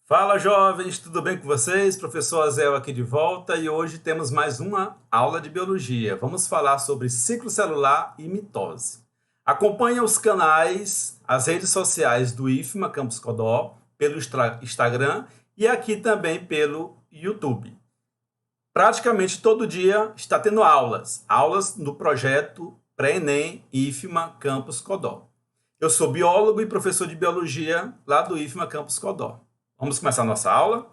Fala, jovens, tudo bem com vocês? Professor Azel aqui de volta e hoje temos mais uma aula de biologia. Vamos falar sobre ciclo celular e mitose. Acompanhe os canais, as redes sociais do IFMA Campus Codó, pelo Instagram e aqui também pelo YouTube. Praticamente todo dia está tendo aulas no projeto Pré-ENEM IFMA Campus Codó. Eu sou biólogo e professor de biologia lá do IFMA Campus Codó. Vamos começar a nossa aula?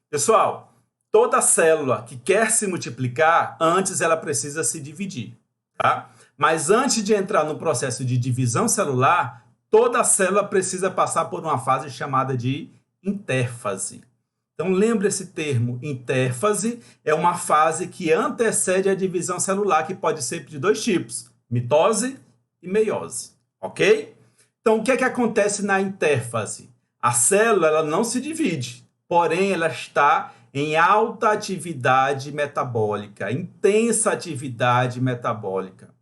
Pessoal, toda célula que quer se multiplicar, antes ela precisa se dividir, tá? Mas antes de entrar no processo de divisão celular, toda célula precisa passar por uma fase chamada de intérfase. Então, lembre esse termo, intérfase é uma fase que antecede a divisão celular, que pode ser de dois tipos, mitose e meiose, ok? Então, o que é que acontece na intérfase? A célula ela não se divide, porém ela está em alta atividade metabólica, intensa atividade metabólica.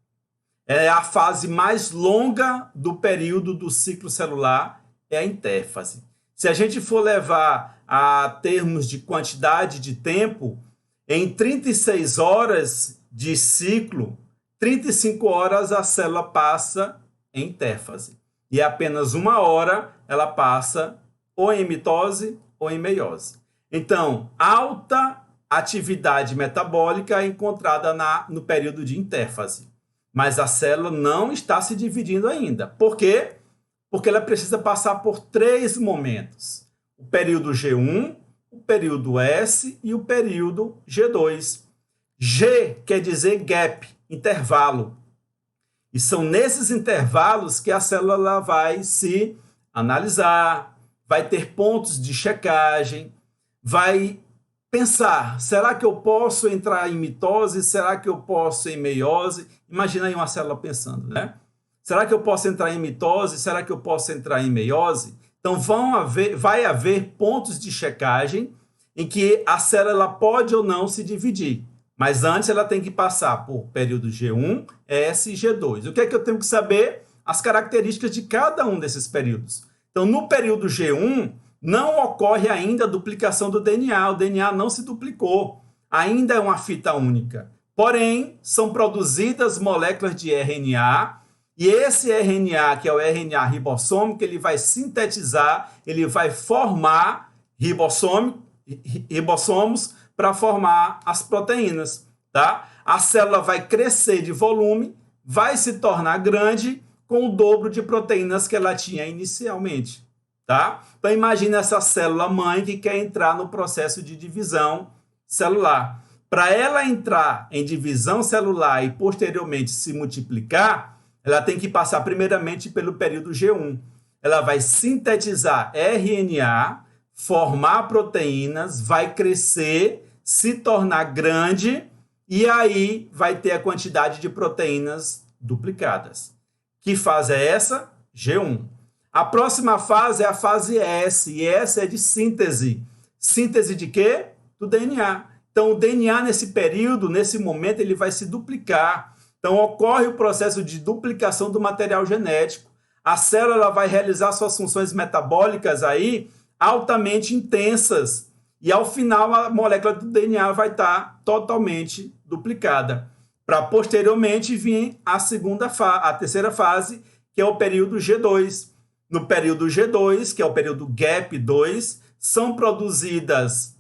É a fase mais longa do período do ciclo celular, é a intérfase. Se a gente for levar a termos de quantidade de tempo, em 36 horas de ciclo, 35 horas a célula passa em intérfase. E apenas uma hora ela passa ou em mitose ou em meiose. Então, alta atividade metabólica é encontrada no período de intérfase. Mas a célula não está se dividindo ainda. Por quê? Porque ela precisa passar por três momentos. O período G1, o período S e o período G2. G quer dizer gap, intervalo. E são nesses intervalos que a célula vai se analisar, vai ter pontos de checagem, vai pensar, será que eu posso entrar em mitose? Será que eu posso em meiose? Imagina aí uma célula pensando, né? Será que eu posso entrar em mitose? Será que eu posso entrar em meiose? Então, vai haver pontos de checagem em que a célula pode ou não se dividir. Mas antes ela tem que passar por período G1, S e G2. O que é que eu tenho que saber? As características de cada um desses períodos. Então, no período G1, não ocorre ainda a duplicação do DNA. O DNA não se duplicou. Ainda é uma fita única. Porém, são produzidas moléculas de RNA e esse RNA, que é o RNA ribossômico, ele vai sintetizar, ele vai formar ribossomos para formar as proteínas, tá? A célula vai crescer de volume, vai se tornar grande com o dobro de proteínas que ela tinha inicialmente, tá? Então imagine essa célula mãe que quer entrar no processo de divisão celular. Para ela entrar em divisão celular e posteriormente se multiplicar, ela tem que passar primeiramente pelo período G1. Ela vai sintetizar RNA, formar proteínas, vai crescer, se tornar grande e aí vai ter a quantidade de proteínas duplicadas. Que fase é essa? G1. A próxima fase é a fase S, e S é de síntese. Síntese de quê? Do DNA. Então, o DNA nesse período, nesse momento, ele vai se duplicar. Então, ocorre o processo de duplicação do material genético. A célula vai realizar suas funções metabólicas aí altamente intensas. E, ao final, a molécula do DNA vai estar totalmente duplicada. Para, posteriormente, vir a terceira fase, que é o período G2. No período G2, que é o período GAP 2, são produzidas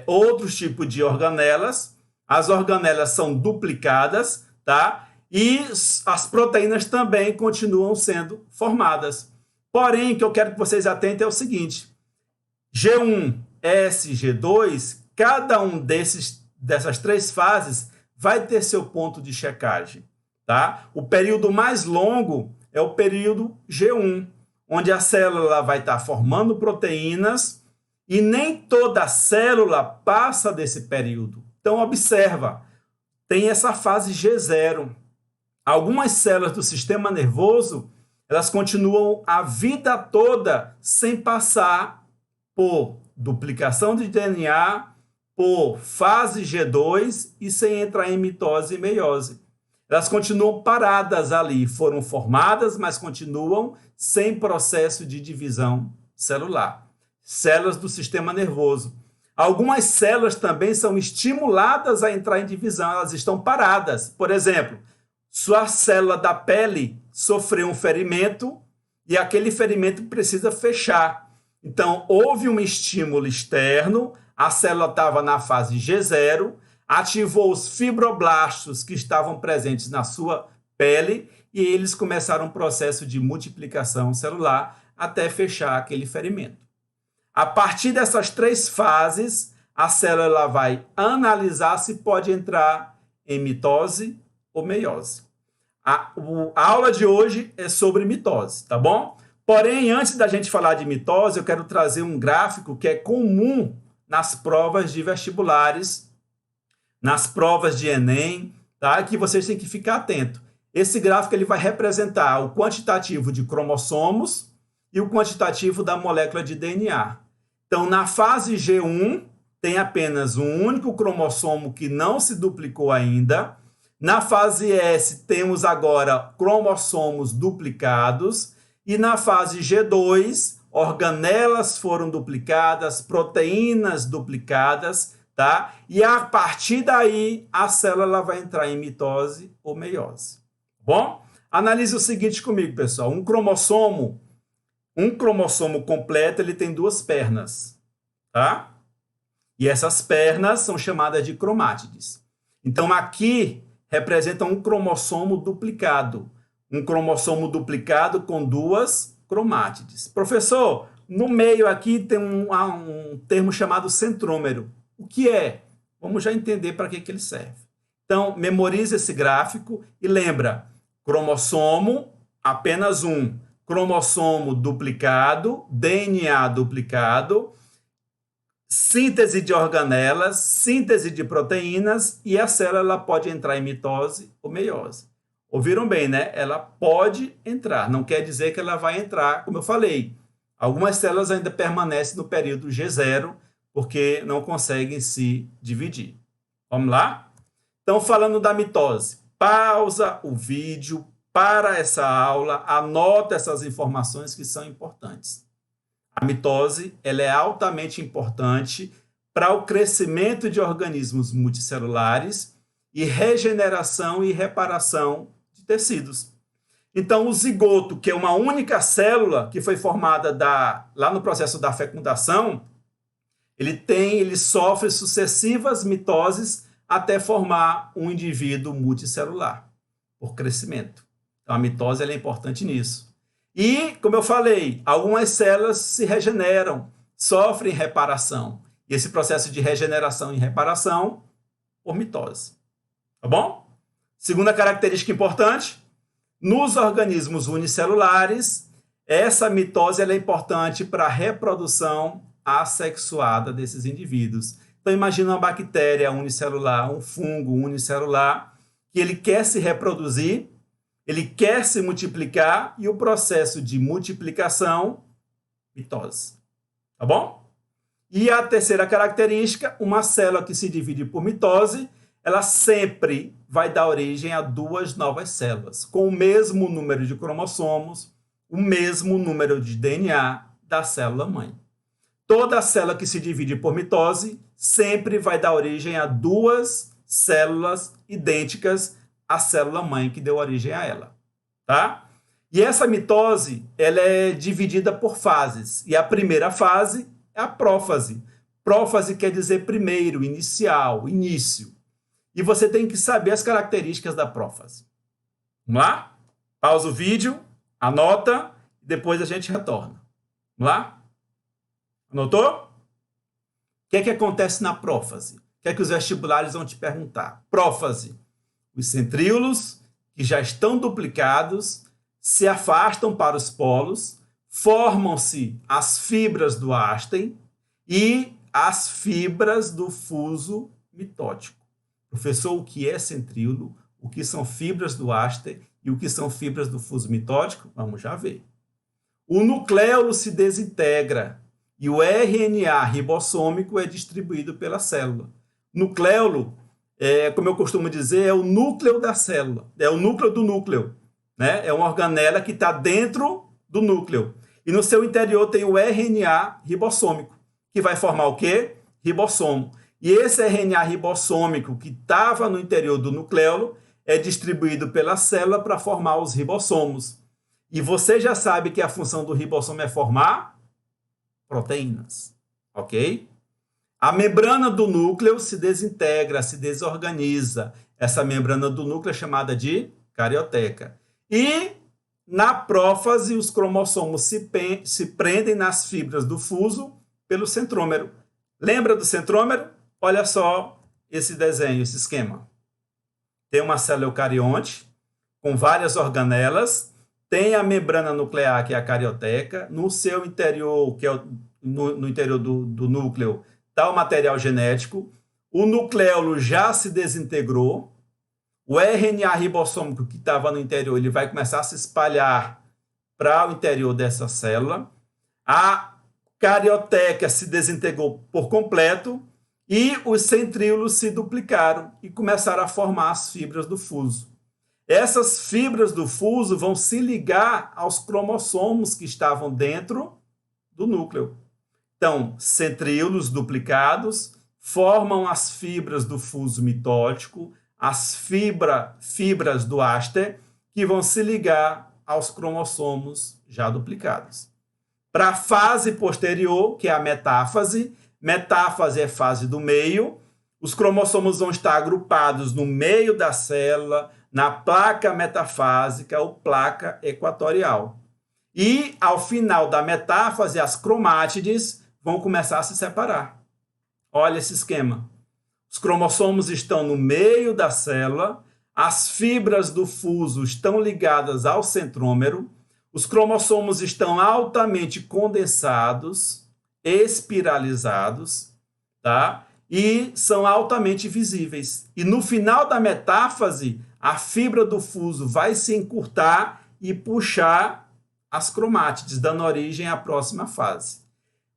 outros tipos de organelas. As organelas são duplicadas, tá? E as proteínas também continuam sendo formadas. Porém, o que eu quero que vocês atentem é o seguinte: G1, S, G2, cada um dessas três fases vai ter seu ponto de checagem, tá? O período mais longo é o período G1, onde a célula vai estar formando proteínas e nem toda célula passa desse período. Então, observa, tem essa fase G0. Algumas células do sistema nervoso, elas continuam a vida toda sem passar por duplicação de DNA, por fase G2 e sem entrar em mitose e meiose. Elas continuam paradas ali, foram formadas, mas continuam sem processo de divisão celular. células do sistema nervoso. Algumas células também são estimuladas a entrar em divisão, elas estão paradas. Por exemplo, sua célula da pele sofreu um ferimento e aquele ferimento precisa fechar. Então, houve um estímulo externo, a célula estava na fase G0, ativou os fibroblastos que estavam presentes na sua pele e eles começaram um processo de multiplicação celular até fechar aquele ferimento. A partir dessas 3 fases, a célula vai analisar se pode entrar em mitose ou meiose. A aula de hoje é sobre mitose, tá bom? Porém, antes da gente falar de mitose, eu quero trazer um gráfico que é comum nas provas de vestibulares, nas provas de Enem, tá? Que vocês têm que ficar atento. Esse gráfico ele vai representar o quantitativo de cromossomos e o quantitativo da molécula de DNA. Então, na fase G1, tem apenas um único cromossomo que não se duplicou ainda. Na fase S, temos agora cromossomos duplicados. E na fase G2, organelas foram duplicadas, proteínas duplicadas, tá? E a partir daí, a célula vai entrar em mitose ou meiose. Bom, analise o seguinte comigo, pessoal. Um cromossomo completo, ele tem 2 pernas, tá? E essas pernas são chamadas de cromátides. Então, aqui representa um cromossomo duplicado. Um cromossomo duplicado com 2 cromátides. Professor, no meio aqui tem um termo chamado centrômero. O que é? Vamos já entender para que ele serve. Então, memorize esse gráfico e lembra, cromossomo, apenas um. Cromossomo duplicado, DNA duplicado, síntese de organelas, síntese de proteínas e a célula pode entrar em mitose ou meiose. Ouviram bem, né? Ela pode entrar, não quer dizer que ela vai entrar, como eu falei. Algumas células ainda permanecem no período G0, porque não conseguem se dividir. Vamos lá? Então, falando da mitose, pausa o vídeo, para essa aula, anota essas informações que são importantes. A mitose ela é altamente importante para o crescimento de organismos multicelulares e regeneração e reparação de tecidos. Então, o zigoto, que é uma única célula que foi formada lá no processo da fecundação, ele sofre sucessivas mitoses até formar um indivíduo multicelular, por crescimento. Então, a mitose ela é importante nisso. E, como eu falei, algumas células se regeneram, sofrem reparação. E esse processo de regeneração e reparação por mitose. Tá bom? Segunda característica importante, nos organismos unicelulares, essa mitose ela é importante para a reprodução assexuada desses indivíduos. Então, imagina uma bactéria unicelular, um fungo unicelular, que ele quer se reproduzir, ele quer se multiplicar e o processo de multiplicação, mitose. Tá bom? E a terceira característica, uma célula que se divide por mitose, ela sempre vai dar origem a 2 novas células, com o mesmo número de cromossomos, o mesmo número de DNA da célula-mãe. Toda célula que se divide por mitose sempre vai dar origem a 2 células idênticas à célula-mãe que deu origem a ela. Tá? E essa mitose ela é dividida por fases. E a primeira fase é a prófase. Prófase quer dizer primeiro, inicial, início. E você tem que saber as características da prófase. Vamos lá? Pausa o vídeo, anota, e depois a gente retorna. Vamos lá? Anotou? O que é que acontece na prófase? O que é que os vestibulares vão te perguntar? Prófase. Os centríolos, que já estão duplicados, se afastam para os polos, formam-se as fibras do hasten e as fibras do fuso mitótico. Professor, o que é centríolo? O que são fibras do hasten e o que são fibras do fuso mitótico? Vamos já ver. O nucleolo se desintegra e o RNA ribossômico é distribuído pela célula. Nucleolo, como eu costumo dizer, é o núcleo da célula, é o núcleo do núcleo, né? É uma organela que está dentro do núcleo. E no seu interior tem o RNA ribossômico, que vai formar o quê? Ribossomo. E esse RNA ribossômico que estava no interior do nucleolo é distribuído pela célula para formar os ribossomos. E você já sabe que a função do ribossomo é formar proteínas, ok? A membrana do núcleo se desintegra, se desorganiza. Essa membrana do núcleo é chamada de carioteca. E na prófase, os cromossomos se prendem nas fibras do fuso pelo centrômero. Lembra do centrômero? Olha só esse desenho, esse esquema. Tem uma célula eucarionte com várias organelas, tem a membrana nuclear, que é a carioteca, no seu interior, que é no interior do núcleo, está o material genético, o nucleolo já se desintegrou, o RNA ribossômico que estava no interior, ele vai começar a se espalhar para o interior dessa célula, a carioteca se desintegrou por completo e os centríolos se duplicaram e começaram a formar as fibras do fuso. Essas fibras do fuso vão se ligar aos cromossomos que estavam dentro do núcleo. Então, centríolos duplicados formam as fibras do fuso mitótico, as fibras do áster, que vão se ligar aos cromossomos já duplicados. Para a fase posterior, que é a metáfase, metáfase é fase do meio, os cromossomos vão estar agrupados no meio da célula, na placa metafásica ou placa equatorial. E, ao final da metáfase, as cromátides vão começar a se separar. Olha esse esquema. Os cromossomos estão no meio da célula, as fibras do fuso estão ligadas ao centrômero, os cromossomos estão altamente condensados, espiralizados, tá? E são altamente visíveis. E no final da metáfase, a fibra do fuso vai se encurtar e puxar as cromátides, dando origem à próxima fase.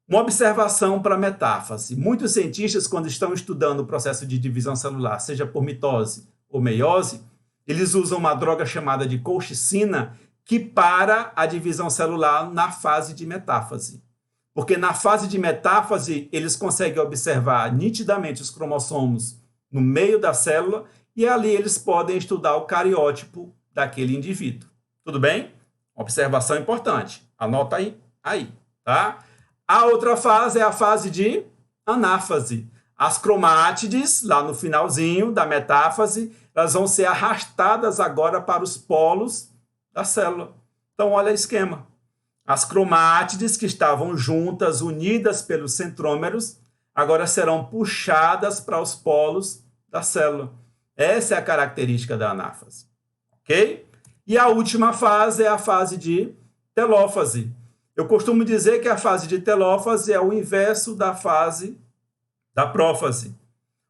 Uma observação para a metáfase. Muitos cientistas, quando estão estudando o processo de divisão celular, seja por mitose ou meiose, eles usam uma droga chamada de colchicina que para a divisão celular na fase de metáfase. Porque na fase de metáfase, eles conseguem observar nitidamente os cromossomos no meio da célula e ali eles podem estudar o cariótipo daquele indivíduo. Tudo bem? Observação importante. Anota aí, tá? A outra fase é a fase de anáfase. As cromátides, lá no finalzinho da metáfase, elas vão ser arrastadas agora para os polos da célula. Então, olha o esquema. As cromátides que estavam juntas, unidas pelos centrômeros, agora serão puxadas para os polos da célula. Essa é a característica da anáfase. Ok? E a última fase é a fase de telófase. Eu costumo dizer que a fase de telófase é o inverso da fase da prófase.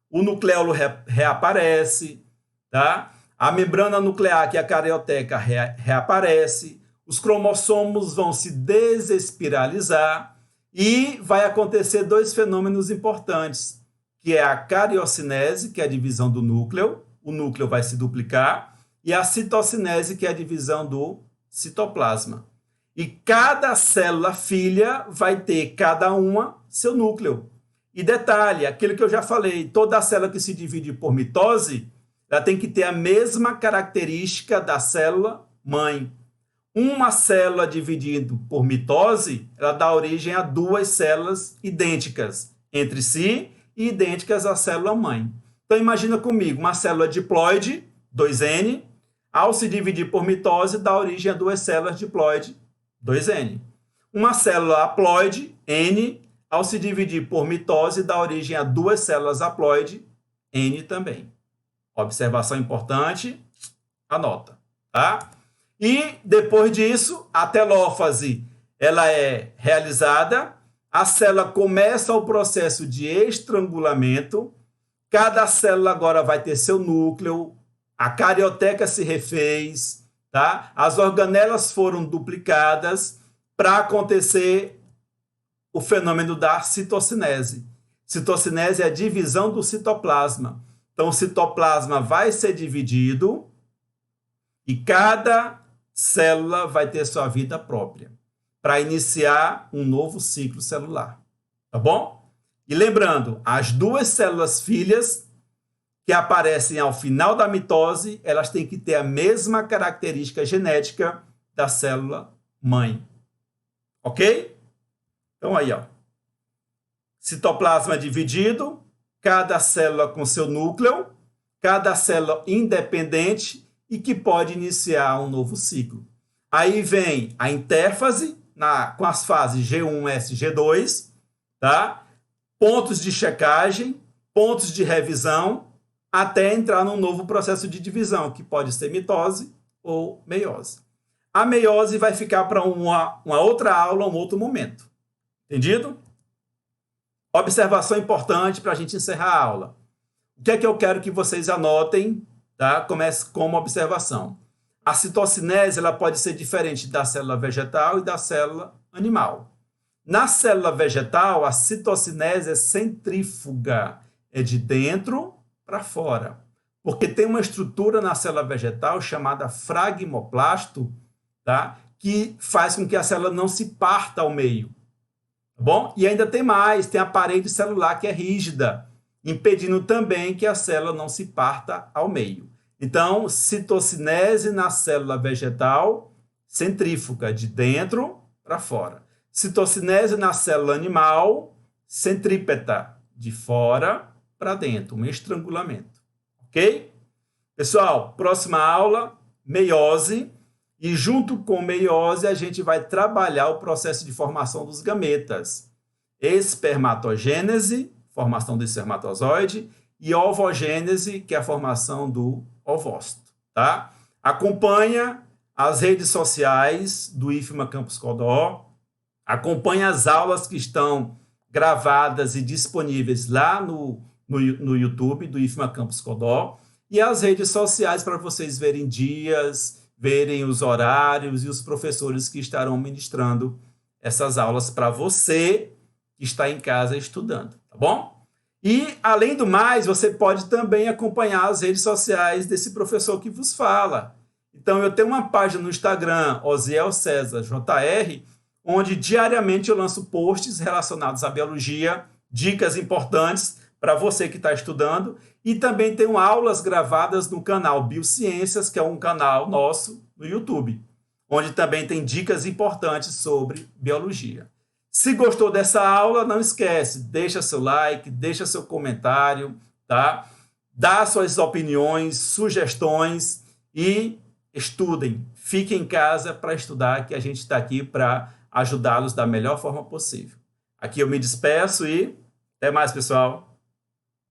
O nucleolo reaparece, tá? A membrana nuclear, que é a carioteca, reaparece, os cromossomos vão se desespiralizar e vai acontecer dois fenômenos importantes, que é a cariocinese, que é a divisão do núcleo, o núcleo vai se duplicar, e a citocinese, que é a divisão do citoplasma. E cada célula filha vai ter, cada uma, seu núcleo. E detalhe, aquilo que eu já falei, toda célula que se divide por mitose, ela tem que ter a mesma característica da célula mãe. Uma célula dividida por mitose, ela dá origem a duas células idênticas entre si e idênticas à célula mãe. Então, imagina comigo, uma célula diploide, 2N, ao se dividir por mitose, dá origem a duas células diploide, 2N. Uma célula haploide, N, ao se dividir por mitose, dá origem a duas células haploide, N também. Observação importante, anota, tá? E depois disso, a telófase, ela é realizada, a célula começa o processo de estrangulamento, cada célula agora vai ter seu núcleo, a carioteca se refez, tá? As organelas foram duplicadas para acontecer o fenômeno da citocinese. Citocinese é a divisão do citoplasma. Então, o citoplasma vai ser dividido e cada célula vai ter sua vida própria. para iniciar um novo ciclo celular. Tá bom? E lembrando, as duas células filhas que aparecem ao final da mitose, elas têm que ter a mesma característica genética da célula mãe. Ok? Então aí, ó. Citoplasma dividido, cada célula com seu núcleo, cada célula independente e que pode iniciar um novo ciclo. Aí vem a intérfase, com as fases G1, S, G2, tá? Pontos de checagem, pontos de revisão, até entrar num novo processo de divisão, que pode ser mitose ou meiose. A meiose vai ficar para uma outra aula, um outro momento. Entendido? Observação importante para a gente encerrar a aula. O que é que eu quero que vocês anotem, tá? Comece como observação. A citocinese ela pode ser diferente da célula vegetal e da célula animal. Na célula vegetal, a citocinese é centrífuga, é de dentro para fora, porque tem uma estrutura na célula vegetal chamada fragmoplasto, tá? Que faz com que a célula não se parta ao meio. Tá bom? E ainda tem mais, tem a parede celular que é rígida, impedindo também que a célula não se parta ao meio. Então, citocinese na célula vegetal, centrífuga, de dentro para fora. Citocinese na célula animal, centrípeta, de fora para dentro, um estrangulamento. Ok? Pessoal, próxima aula, meiose. E junto com meiose, a gente vai trabalhar o processo de formação dos gametas. Espermatogênese, formação do espermatozoide, e ovogênese, que é a formação do ovócito. Tá? Acompanha as redes sociais do IFMA Campus Codó, acompanha as aulas que estão gravadas e disponíveis lá no YouTube do IFMA Campus Codó, e as redes sociais para vocês verem dias, verem os horários e os professores que estarão ministrando essas aulas para você que está em casa estudando, tá bom? E, além do mais, você pode também acompanhar as redes sociais desse professor que vos fala. Então, eu tenho uma página no Instagram, Osiel César JR, onde diariamente eu lanço posts relacionados à biologia, dicas importantes para você que está estudando, e também tenho aulas gravadas no canal Biociências, que é um canal nosso no YouTube, onde também tem dicas importantes sobre biologia. Se gostou dessa aula, não esquece, deixa seu like, deixa seu comentário, tá? Dá suas opiniões, sugestões e estudem. Fiquem em casa para estudar, que a gente está aqui para ajudá-los da melhor forma possível. Aqui eu me despeço e até mais, pessoal.